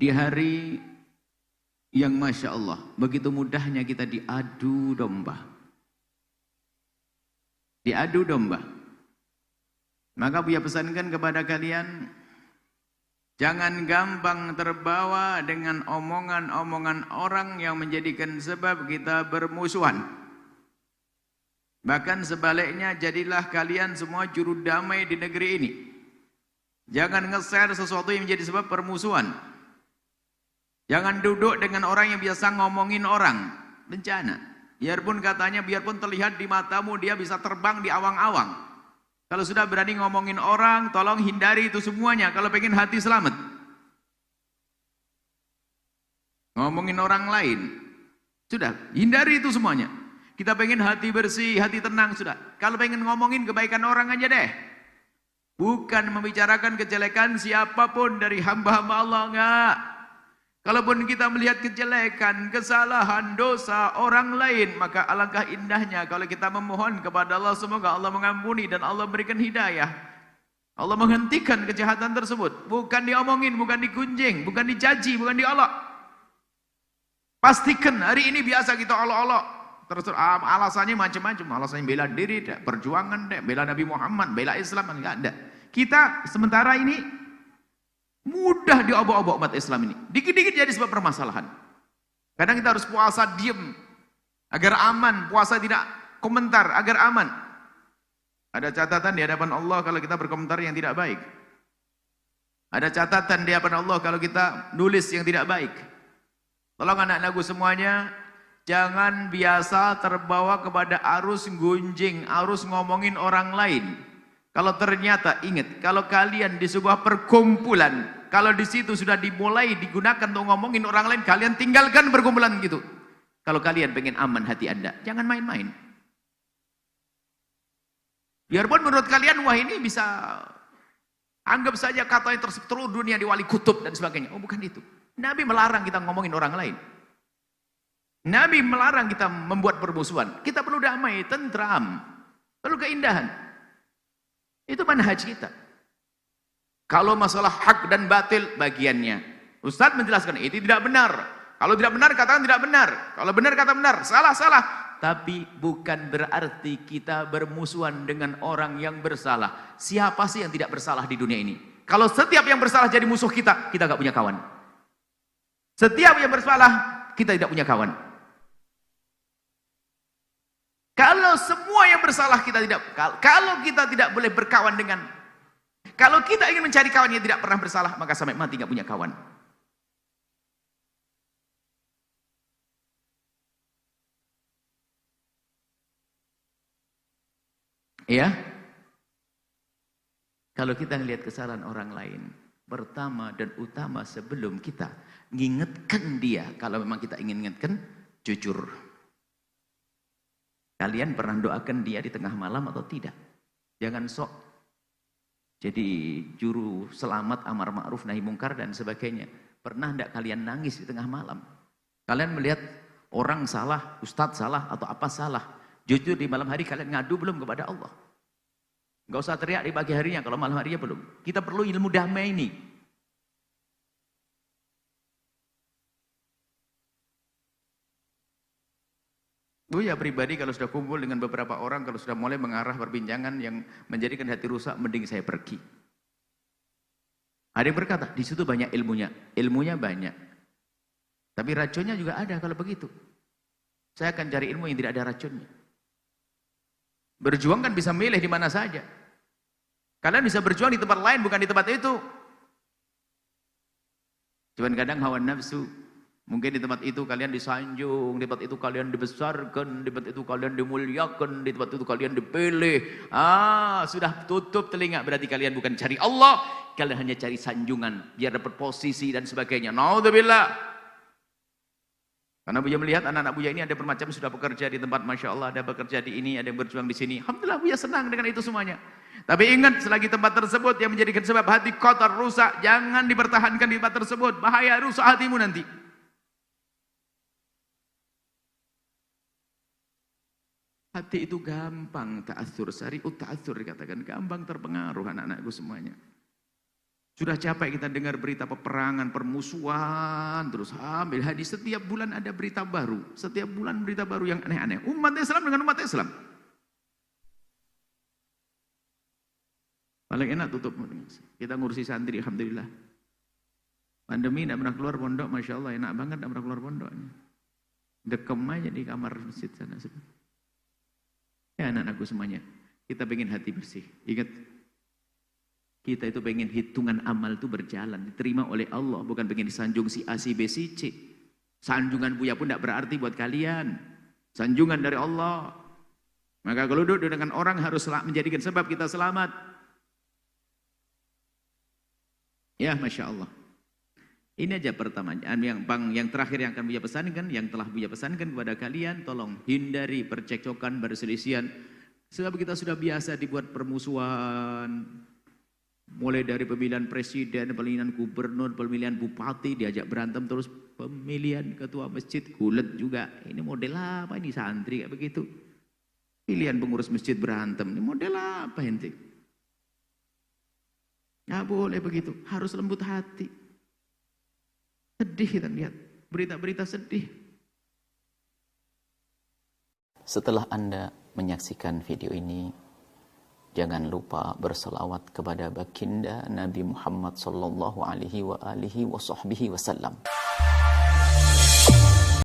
Di hari yang Masya Allah, begitu mudahnya kita diadu domba. Diadu domba. Maka Buya pesankan kepada kalian, jangan gampang terbawa dengan omongan-omongan orang yang menjadikan sebab kita bermusuhan. Bahkan sebaliknya, jadilah kalian semua juru damai di negeri ini. Jangan nge-share sesuatu yang menjadi sebab permusuhan. Jangan duduk dengan orang yang biasa ngomongin orang. Bencana. Biarpun katanya, biarpun terlihat di matamu dia bisa terbang di awang-awang. Kalau sudah berani ngomongin orang, tolong hindari itu semuanya. Kalau pengen hati selamat. Ngomongin orang lain. Sudah, hindari itu semuanya. Kita pengen hati bersih, hati tenang, sudah. Kalau pengen ngomongin kebaikan orang aja deh. Bukan membicarakan kejelekan siapapun dari hamba-hamba Allah, enggak. Kalaupun kita melihat kejelekan, kesalahan, dosa orang lain, maka alangkah indahnya kalau kita memohon kepada Allah, semoga Allah mengampuni dan Allah berikan hidayah. Allah menghentikan kejahatan tersebut. Bukan diomongin, bukan digunjing, bukan dicaci, bukan diolok. Pastikan hari ini biasa kita olok-olok. Terus alasannya macam-macam. Alasannya bela diri, perjuangan, bela Nabi Muhammad, bela Islam, enggak ada. Kita sementara ini mudah diobok-obok umat Islam ini. Dikit-dikit jadi sebab permasalahan. Kadang kita harus puasa diam agar aman, puasa tidak komentar agar aman. Ada catatan di hadapan Allah kalau kita berkomentar yang tidak baik. Ada catatan di hadapan Allah kalau kita nulis yang tidak baik. Tolong anak-anakku semuanya, jangan biasa terbawa kepada arus gunjing, arus ngomongin orang lain. Kalau ternyata ingat, kalau kalian di sebuah perkumpulan, kalau di situ sudah dimulai digunakan untuk ngomongin orang lain, kalian tinggalkan perkumpulan gitu. Kalau kalian pengen aman hati Anda, jangan main-main. Biarpun menurut kalian, wah ini bisa, anggap saja katanya terseluruh dunia di wali kutub dan sebagainya. Oh bukan itu. Nabi melarang kita ngomongin orang lain. Nabi melarang kita membuat permusuhan. Kita perlu damai, tentram, perlu keindahan. Itu manhaj kita. Kalau masalah hak dan batil bagiannya. Ustaz menjelaskan itu tidak benar. Kalau tidak benar katakan tidak benar. Kalau benar kata benar. Salah, salah. Tapi bukan berarti kita bermusuhan dengan orang yang bersalah. Siapa sih yang tidak bersalah di dunia ini? Kalau setiap yang bersalah jadi musuh kita, kita gak punya kawan. Setiap yang bersalah, kita tidak punya kawan. Kalau semua yang bersalah kita tidak, kalau kita tidak boleh berkawan dengan, kalau kita ingin mencari kawan yang tidak pernah bersalah, maka sampai mati nggak punya kawan. Ya, kalau kita melihat kesalahan orang lain, pertama dan utama sebelum kita mengingatkan dia, kalau memang kita ingin ingatkan, jujur. Kalian pernah doakan dia di tengah malam atau tidak? Jangan sok jadi juru selamat amar ma'ruf nahi mungkar dan sebagainya. Pernah enggak kalian nangis di tengah malam? Kalian melihat orang salah, ustadz salah atau apa salah, jujur di malam hari kalian ngadu belum kepada Allah? Enggak usah teriak di pagi harinya kalau malam harinya belum. Kita perlu ilmu damai ini. Buya pribadi kalau sudah kumpul dengan beberapa orang, kalau sudah mulai mengarah perbincangan yang menjadikan hati rusak, mending saya pergi. Ada yang berkata, di situ banyak ilmunya. Ilmunya banyak. Tapi racunnya juga ada kalau begitu. Saya akan cari ilmu yang tidak ada racunnya. Berjuang kan bisa milih di mana saja. Kalian bisa berjuang di tempat lain, bukan di tempat itu. Cuman kadang hawa nafsu. Mungkin di tempat itu kalian disanjung, di tempat itu kalian dibesarkan, di tempat itu kalian dimuliakan, di tempat itu kalian dipilih. Sudah tutup telinga, berarti kalian bukan cari Allah, kalian hanya cari sanjungan, biar dapat posisi dan sebagainya. Naudzubillah. Karena Buya melihat anak-anak Buya ini ada bermacam, sudah bekerja di tempat Masya Allah, ada bekerja di ini, ada yang berjuang di sini. Alhamdulillah Buya senang dengan itu semuanya. Tapi ingat, selagi tempat tersebut yang menjadikan sebab hati kotor, rusak, jangan dipertahankan di tempat tersebut. Bahaya rusak hatimu nanti. Hati itu gampang ta'athur, sari'ut ta'athur dikatakan, gampang terpengaruh anak-anakku semuanya. Sudah capek kita dengar berita peperangan, permusuhan, terus ambil hadis. Setiap bulan ada berita baru. Setiap bulan berita baru yang aneh-aneh. Umat Islam dengan umat Islam. Paling enak tutup. Kita ngurusi santri, alhamdulillah. Pandemi tidak pernah keluar pondok, Masya Allah. Enak banget tidak pernah keluar pondok. Dekem aja di kamar masjid sana. Ya anak-anakku semuanya. Kita pengen hati bersih. Ingat. Kita itu pengen hitungan amal itu berjalan, diterima oleh Allah, bukan pengen disanjung si A, si B, si C. Sanjungan Buya pun tidak berarti buat kalian. Sanjungan dari Allah. Maka kalau duduk dengan orang harus menjadikan sebab kita selamat. Ya, Masya Allah. Ini aja pertanyaan yang terakhir yang akan Buya pesankan, yang telah Buya pesankan kepada kalian, tolong hindari percekcokan, perselisihan. Sebab kita sudah biasa dibuat permusuhan. Mulai dari pemilihan presiden, pemilihan gubernur, pemilihan bupati, diajak berantem terus, pemilihan ketua masjid, gulet juga. Ini model apa ini santri kayak begitu? Pilihan pengurus masjid berantem, ini model apa ente? Nggak boleh begitu, harus lembut hati. Sedih kita lihat, berita-berita sedih. Setelah Anda menyaksikan video ini, jangan lupa berselawat kepada baginda Nabi Muhammad sallallahu alaihi wa alihi wa sahbihi wasallam.